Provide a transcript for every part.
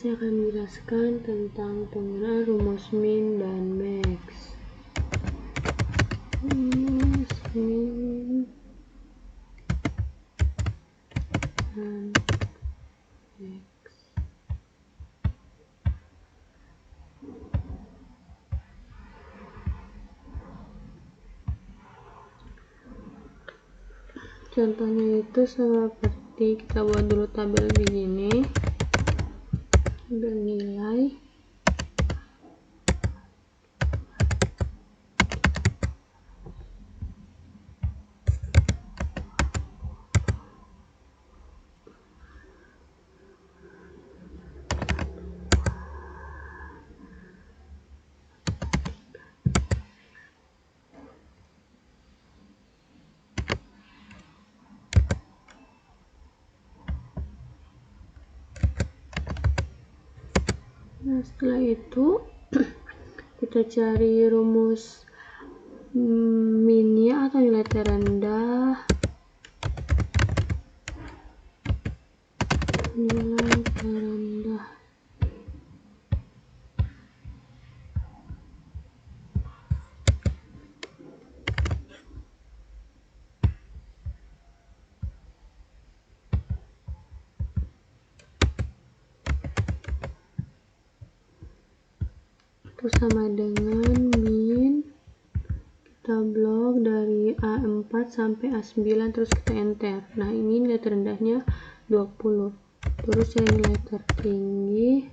Saya akan menjelaskan tentang penggunaan rumus min dan max. Rumus min dan max. Contohnya itu seperti kita buat dulu tabel begini. Ambil nilai. Nah, setelah itu kita cari rumus minnya atau nilai terendah, itu sama dengan min. Kita blok dari A4 sampai A9, terus kita enter. Nah, ini nilai terendahnya 20. Terus cari nilai tertinggi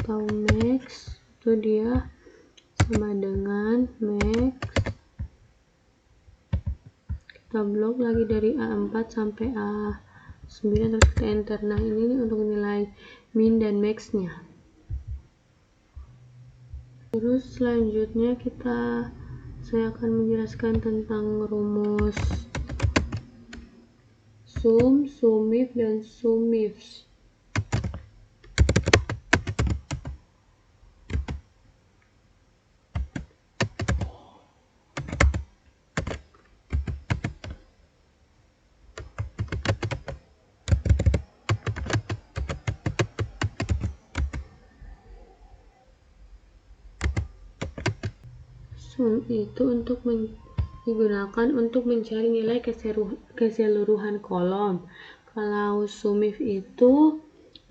atau max, itu dia sama dengan max. Kita blok lagi dari A4 sampai A9, terus kita enter. Nah, ini untuk nilai min dan max nya. Terus selanjutnya saya akan menjelaskan tentang rumus sum, sumif, dan sumifs. Sum itu digunakan untuk mencari nilai keseluruhan kolom. Kalau sumif itu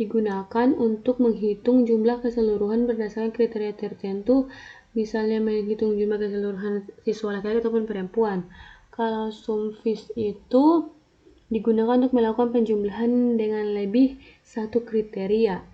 digunakan untuk menghitung jumlah keseluruhan berdasarkan kriteria tertentu, misalnya menghitung jumlah keseluruhan siswa laki-laki ataupun perempuan. Kalau sumfis itu digunakan untuk melakukan penjumlahan dengan lebih satu kriteria.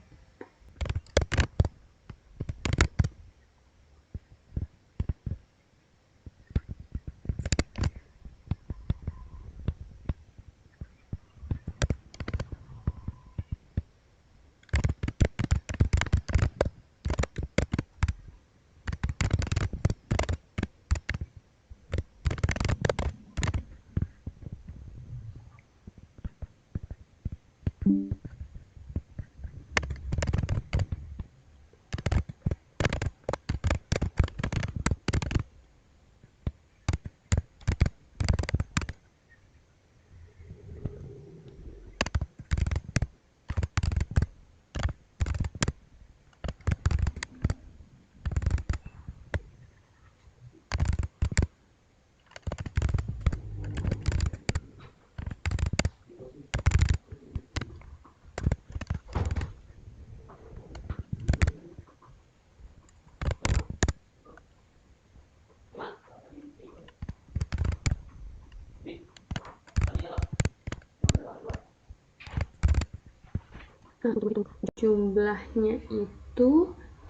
Nah, untuk jumlahnya itu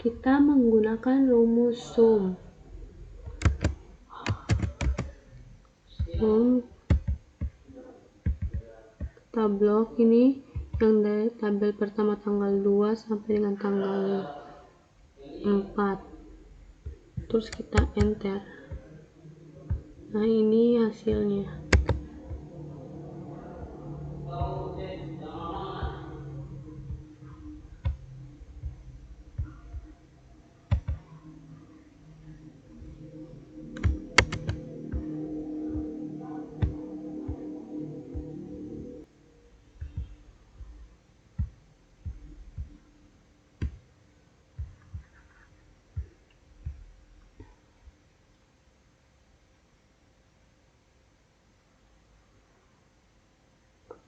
kita menggunakan rumus sum. Kita blok ini yang dari tabel pertama tanggal 2 sampai dengan tanggal 4. Terus kita enter. Nah, ini hasilnya.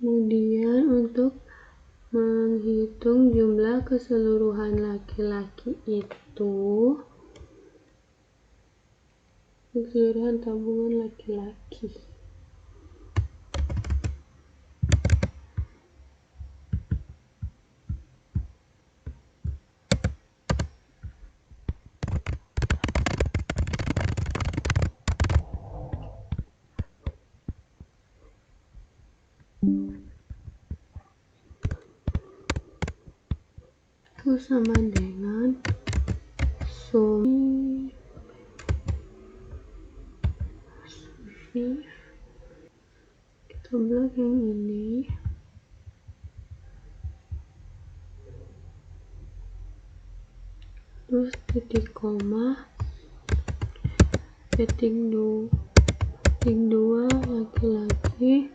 Kemudian untuk menghitung jumlah keseluruhan laki-laki itu, keseluruhan tabungan laki-laki. Itu sama dengan sum kita blok yang ini terus titik koma titik dua laki-laki,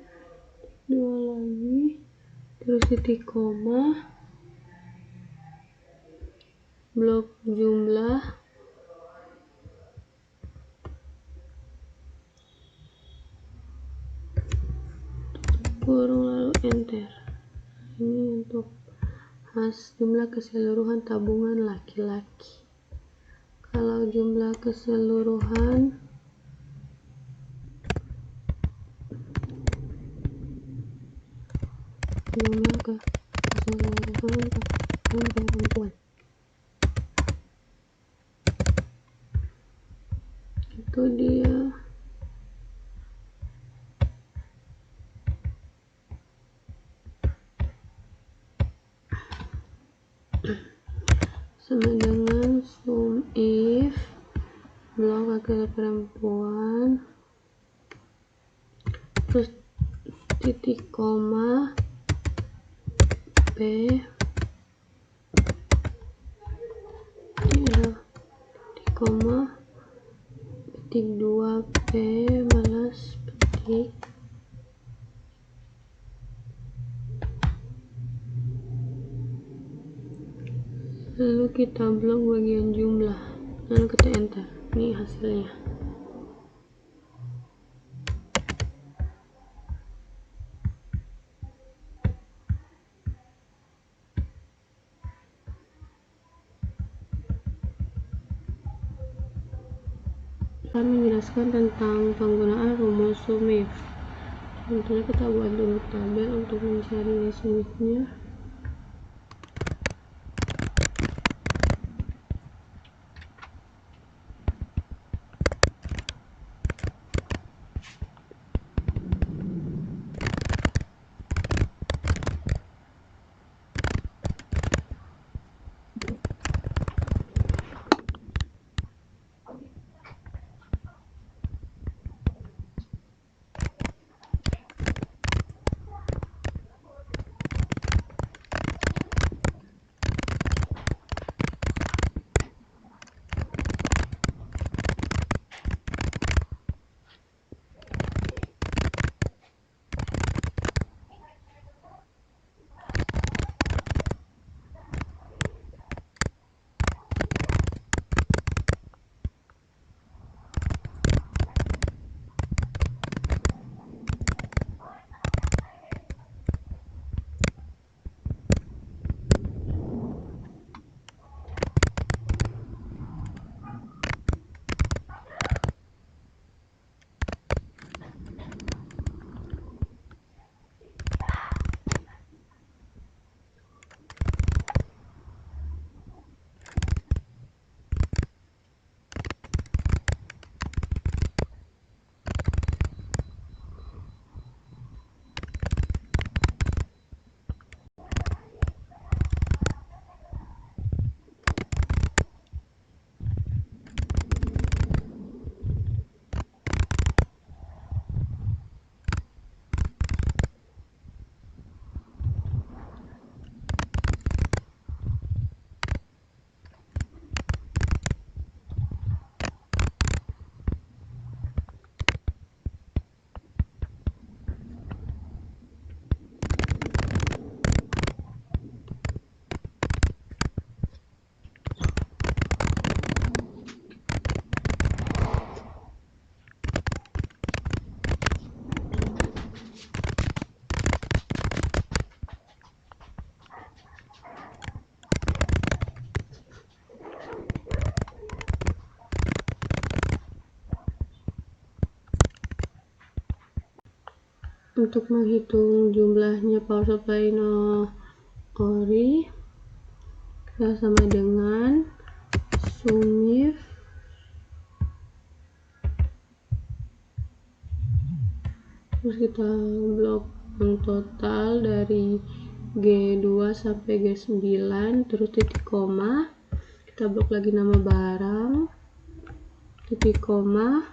dua lagi, terus titik koma, blok jumlah, kurung lalu enter. Ini untuk jumlah keseluruhan tabungan laki-laki. Kalau jumlah keseluruhan perempuan itu dia sama dengan sum if blok laki-laki perempuan terus titik koma P titik koma petik 2 P balas petik lalu kita blok bagian jumlah lalu kita enter. Ini hasilnya. Kami menjelaskan tentang penggunaan rumus sum if. Contohnya kita buat dulu tabel untuk mencari sum if-nya. Untuk menghitung jumlahnya power supply no ori, kita sama dengan sumif terus kita blok yang total dari G2 sampai G9 terus titik koma, kita blok lagi nama barang, titik koma,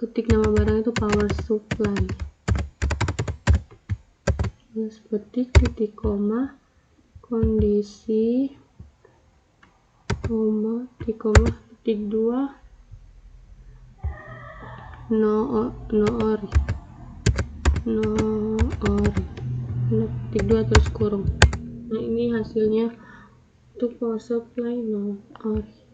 ketik nama barang itu power supply, terus ketik titik koma, kondisi koma, titik 2 no ori, titik 2 terus kurung. Nah, ini hasilnya untuk power supply no ori.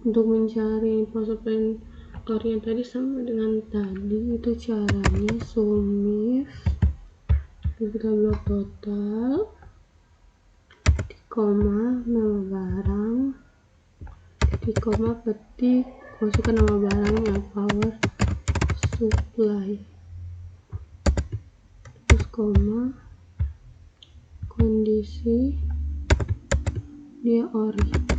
Untuk mencari power supply ori yang tadi sama dengan tadi, itu caranya sumif, kita blok total, titik koma, nama barang, titik koma, ketik, masukkan nama barangnya power supply, terus koma, kondisi dia ori.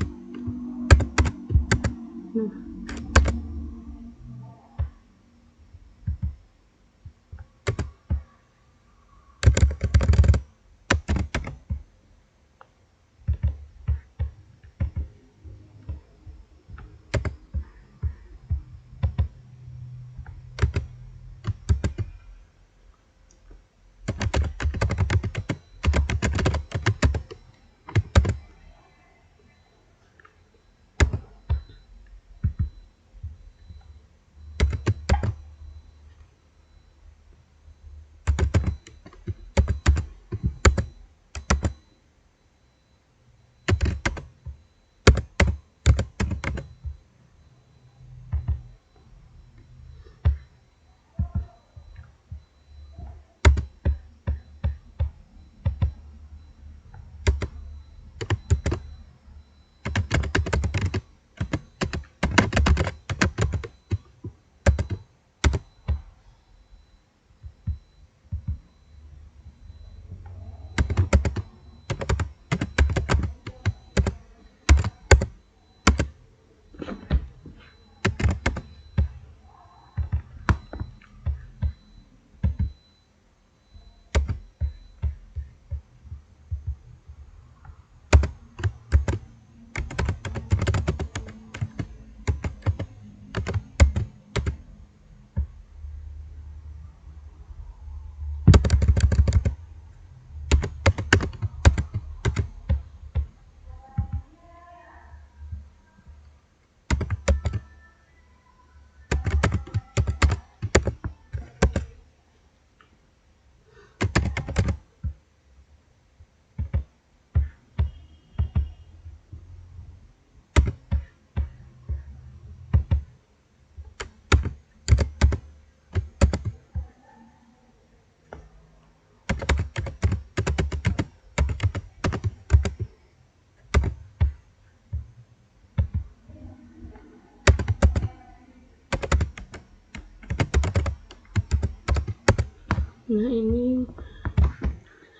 Nah, ini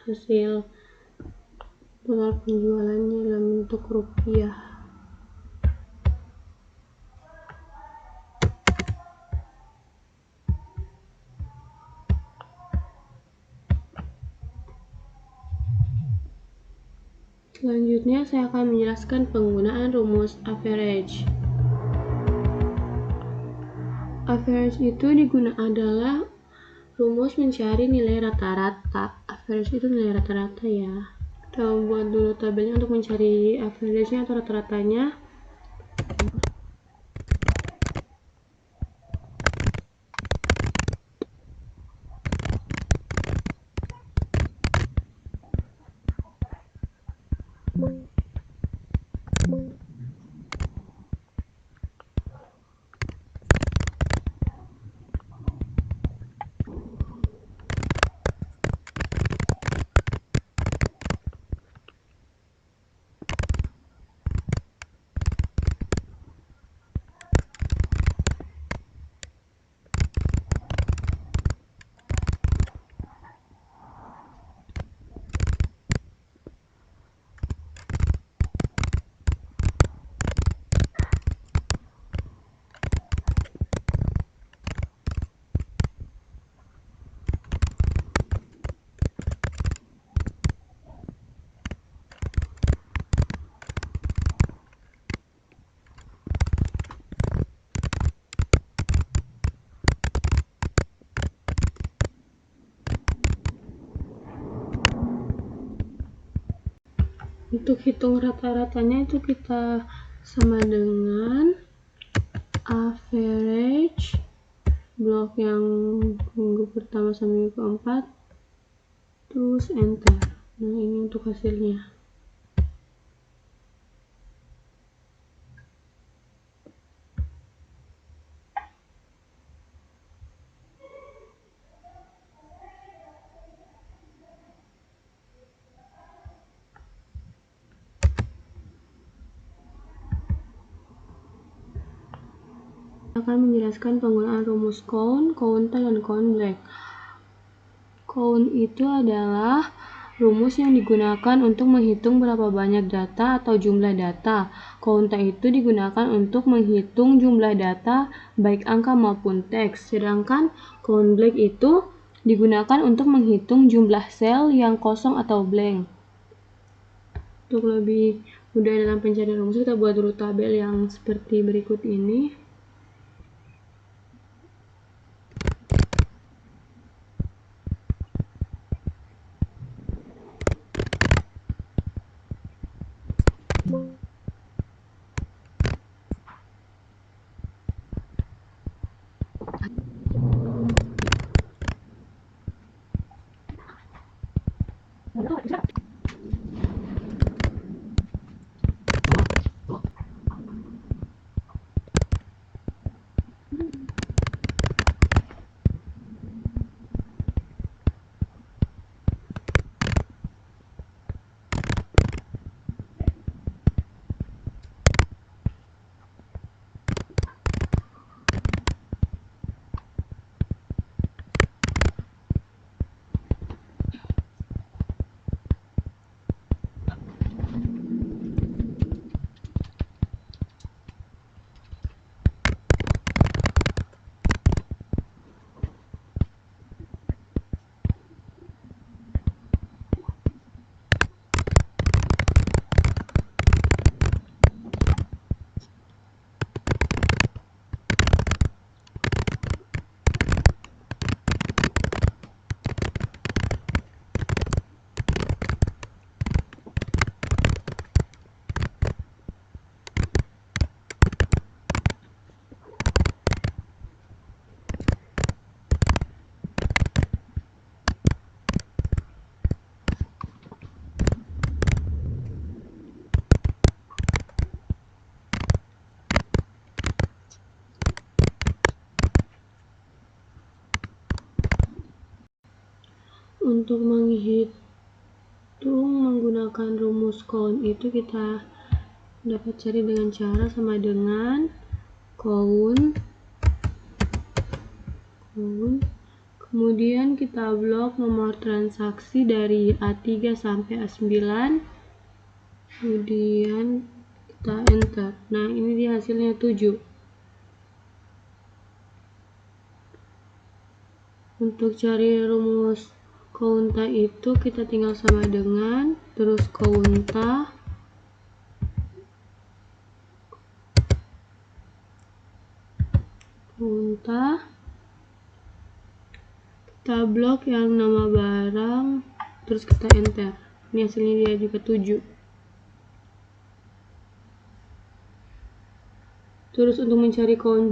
hasil total penjualannya dalam bentuk rupiah. Selanjutnya saya akan menjelaskan penggunaan rumus average. Average itu adalah rumus mencari nilai rata-rata. Average itu nilai rata-rata ya. Kita buat dulu tabelnya untuk mencari average-nya atau rata-ratanya. Untuk hitung rata-ratanya itu kita sama dengan average blok yang minggu pertama sampai minggu keempat, terus enter. Nah, ini untuk hasilnya. Akan menjelaskan penggunaan rumus count, counter, dan count black. Count itu adalah rumus yang digunakan untuk menghitung berapa banyak data atau jumlah data. Counter itu digunakan untuk menghitung jumlah data baik angka maupun teks. Sedangkan count black itu digunakan untuk menghitung jumlah sel yang kosong atau blank. Untuk lebih mudah dalam pencarian rumus, kita buat dulu tabel yang seperti berikut ini. Untuk menghitung menggunakan rumus count itu kita dapat cari dengan cara sama dengan count, kemudian kita blok nomor transaksi dari A3 sampai A9, kemudian kita enter. Nah, ini dia hasilnya 7. Untuk cari rumus counta itu kita tinggal sama dengan terus counta kita blok yang nama barang, terus kita enter. Ini hasilnya dia juga 7. Terus untuk mencari count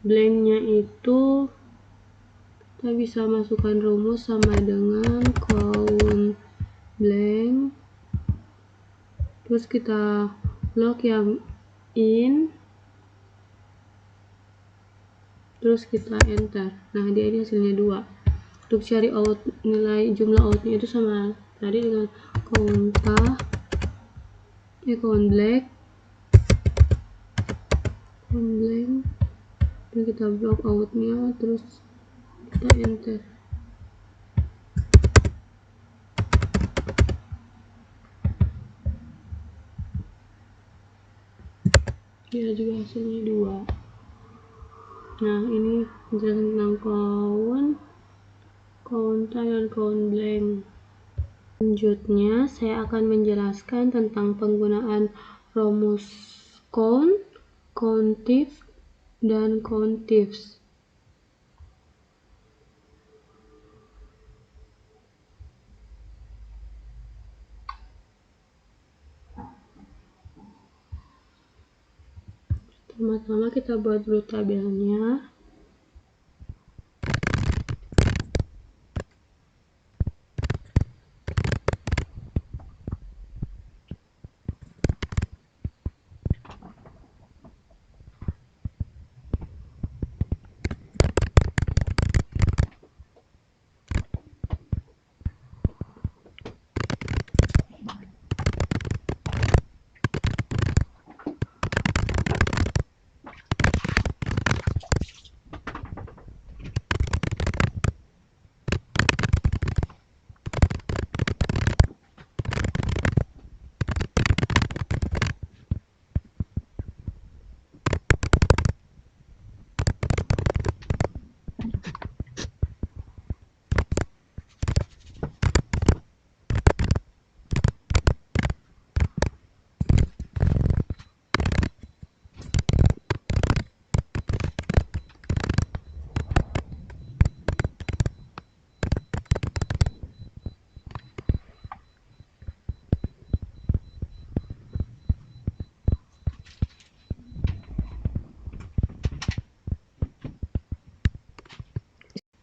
blanknya itu kita bisa masukkan rumus sama dengan count blank, terus kita blok yang in, terus kita enter. Nah, dia ini hasilnya 2. Untuk cari nilai jumlah outnya itu sama tadi dengan count blank, dan kita blok outnya, terus kita enter. Dia juga hasilnya 2. Nah, ini penjelasan tentang counta dan count blank. Selanjutnya saya akan menjelaskan tentang penggunaan rumus count, countif, dan countifs. Pertama-tama kita buat dulu tabelnya.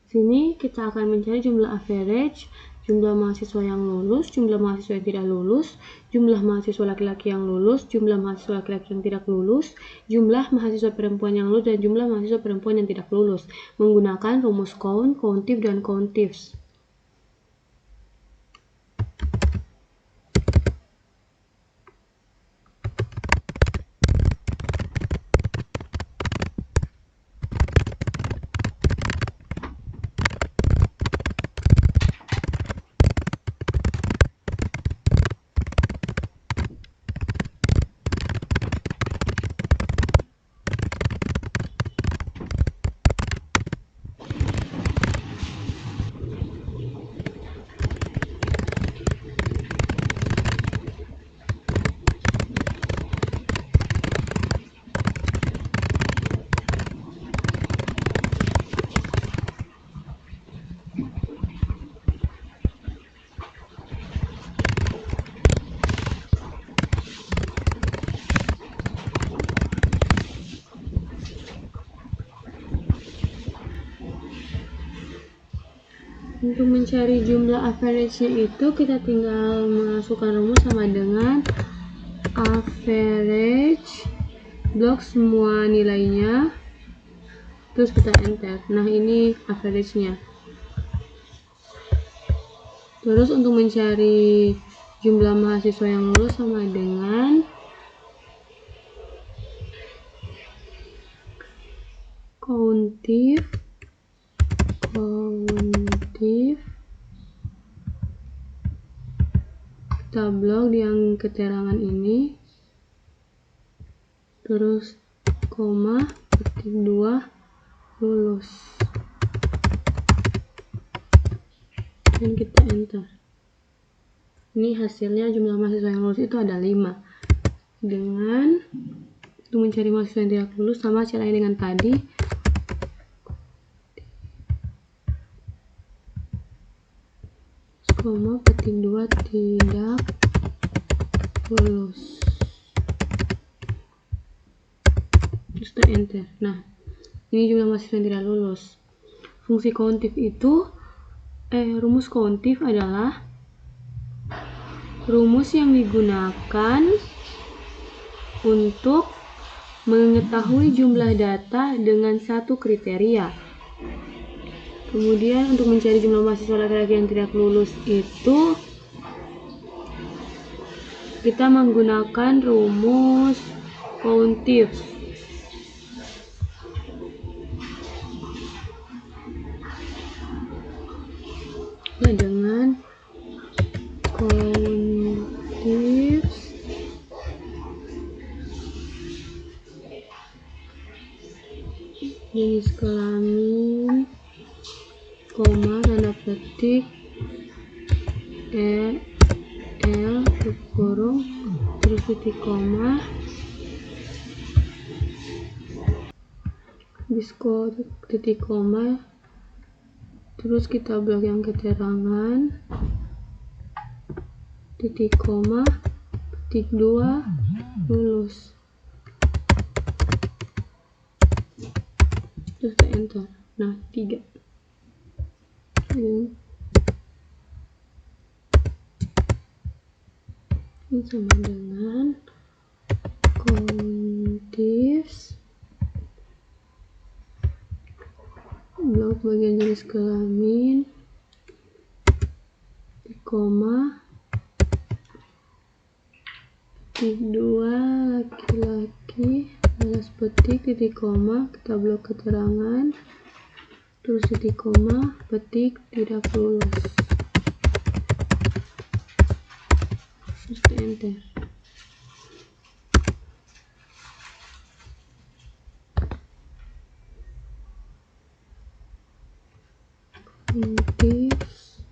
Sini kita akan mencari jumlah average, jumlah mahasiswa yang lulus, jumlah mahasiswa yang tidak lulus, jumlah mahasiswa laki-laki yang lulus, jumlah mahasiswa laki-laki yang tidak lulus, jumlah mahasiswa perempuan yang lulus, dan jumlah mahasiswa perempuan yang tidak lulus, menggunakan rumus count, countif, dan countifs. Untuk mencari jumlah average-nya itu kita tinggal masukkan rumus sama dengan average blok semua nilainya, terus kita enter. Nah, ini average-nya. Terus untuk mencari jumlah mahasiswa yang lulus sama dengan countif kita blok yang keterangan ini, terus koma petik 2 lulus, dan kita enter. Ini hasilnya jumlah mahasiswa yang lulus itu ada 5. Dengan untuk mencari mahasiswa yang tidak lulus sama caranya dengan tadi, koma petik 2 tidak lulus, terus kita enter. Nah, ini jumlah mahasiswa yang tidak lulus. Fungsi countif itu rumus countif adalah rumus yang digunakan untuk mengetahui jumlah data dengan satu kriteria. Kemudian untuk mencari jumlah mahasiswa laki-laki yang tidak lulus itu kita menggunakan rumus countif. Nah, dengan countif jenis kelamin, koma, tanda petik, L, kurung, terus titik koma, bisko titik koma, terus kita blok yang keterangan, titik koma, petik 2, lulus. terus kita enter. Nah 3 ini sama dengan countifs blok bagian jenis kelamin koma titik 2 laki-laki balas petik titik koma kita blok keterangan terus titik koma petik tidak lulus terus enter. Countifs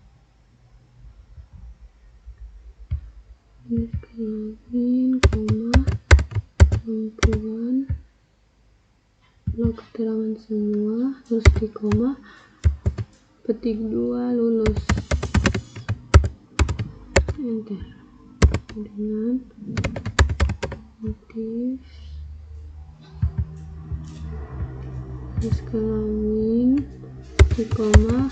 kelamin koma perempuan blok keterangan semua terus di koma petik 2 lulus enter dengan motif jenis kelamin di koma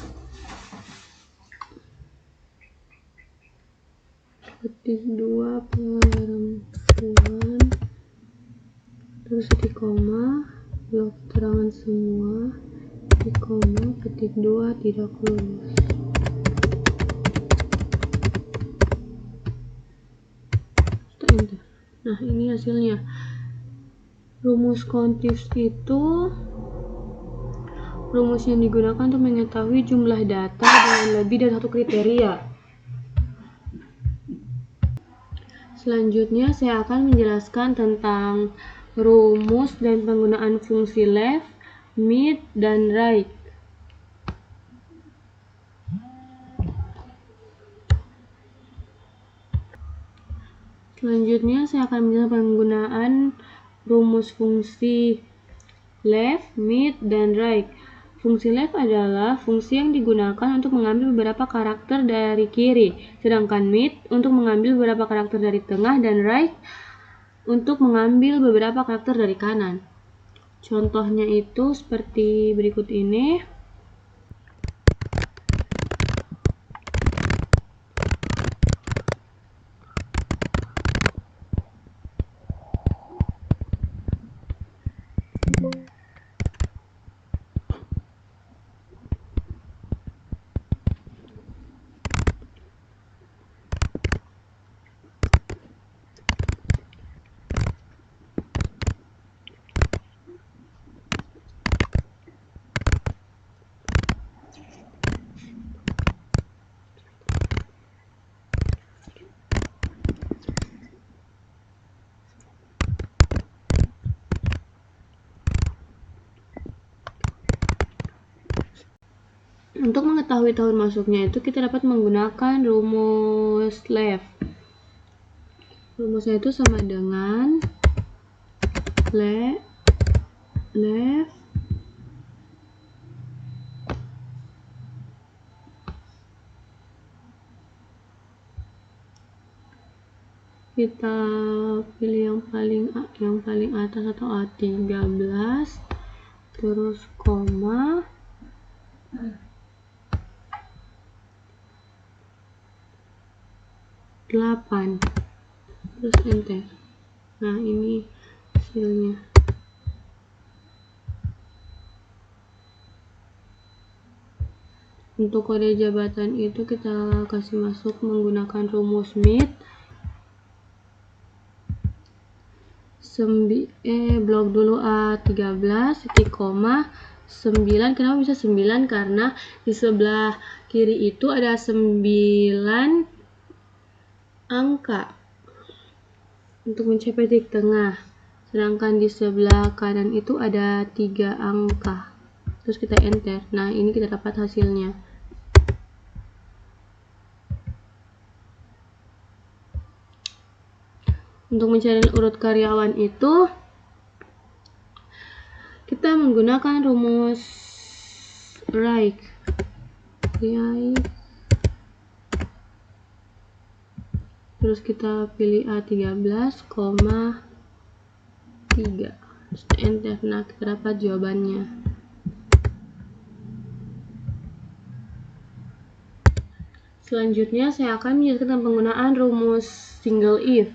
petik 2 perempuan terus di koma blok keterangan semua di koma petik 2 tidak lulus. Enter. Nah ini hasilnya. Rumus countifs itu rumus yang digunakan untuk mengetahui jumlah data dengan lebih dari satu kriteria. Selanjutnya saya akan menjelaskan tentang rumus dan penggunaan fungsi left, mid, dan right. Selanjutnya saya akan menjelaskan penggunaan rumus fungsi left, mid, dan right. Fungsi left adalah fungsi yang digunakan untuk mengambil beberapa karakter dari kiri, sedangkan mid untuk mengambil beberapa karakter dari tengah, dan right untuk mengambil beberapa karakter dari kanan. Contohnya itu seperti berikut ini. Untuk mengetahui tahun masuknya itu kita dapat menggunakan rumus left. Rumusnya itu sama dengan left kita pilih yang paling atas atau A13 terus koma delapan terus enter. Nah ini hasilnya. Untuk kode jabatan itu kita kasih masuk menggunakan rumus mid. Blok dulu A13 titik koma 9. Kenapa bisa 9? Karena di sebelah kiri itu ada 9 angka untuk mencapai titik tengah, sedangkan di sebelah kanan itu ada 3 angka. Terus kita enter. Nah ini kita dapat hasilnya. Untuk mencari urut karyawan itu kita menggunakan rumus right. Terus kita pilih A13, 3. Terus enter. Nah kita dapat jawabannya. Selanjutnya saya akan menjelaskan tentang penggunaan rumus single if.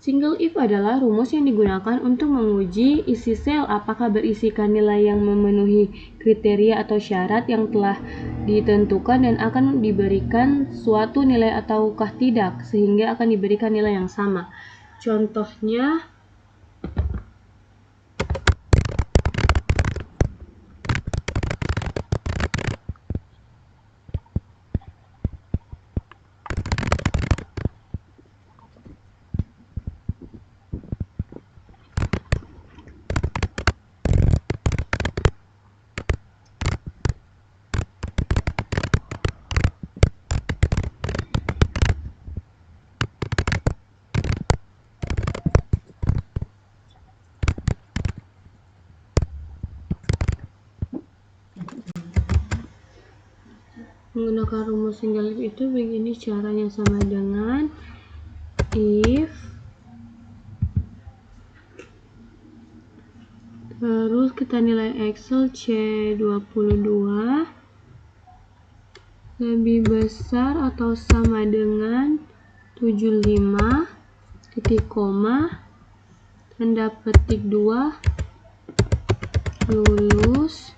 Single if adalah rumus yang digunakan untuk menguji isi sel apakah berisikan nilai yang memenuhi kriteria atau syarat yang telah ditentukan dan akan diberikan suatu nilai ataukah tidak, sehingga akan diberikan nilai yang sama. Contohnya, menggunakan rumus single if itu begini caranya, sama dengan if, terus kita nilai Excel C22 lebih besar atau sama dengan 75, titik koma, tanda petik 2, lulus,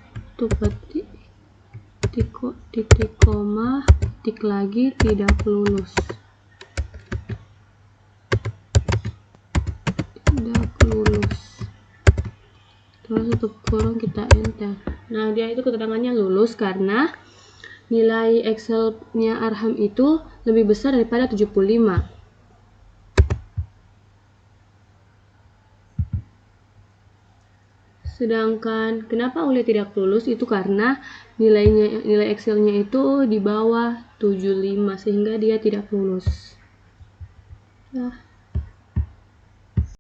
titik koma, titik lagi, tidak lulus. Terus tutup kurung, kita enter. Nah, dia itu keterangannya lulus karena nilai Excel-nya Arham itu lebih besar daripada 75. Sedangkan kenapa Uli tidak lulus itu karena nilai Excel-nya itu di bawah 75 sehingga dia tidak lulus. Nah.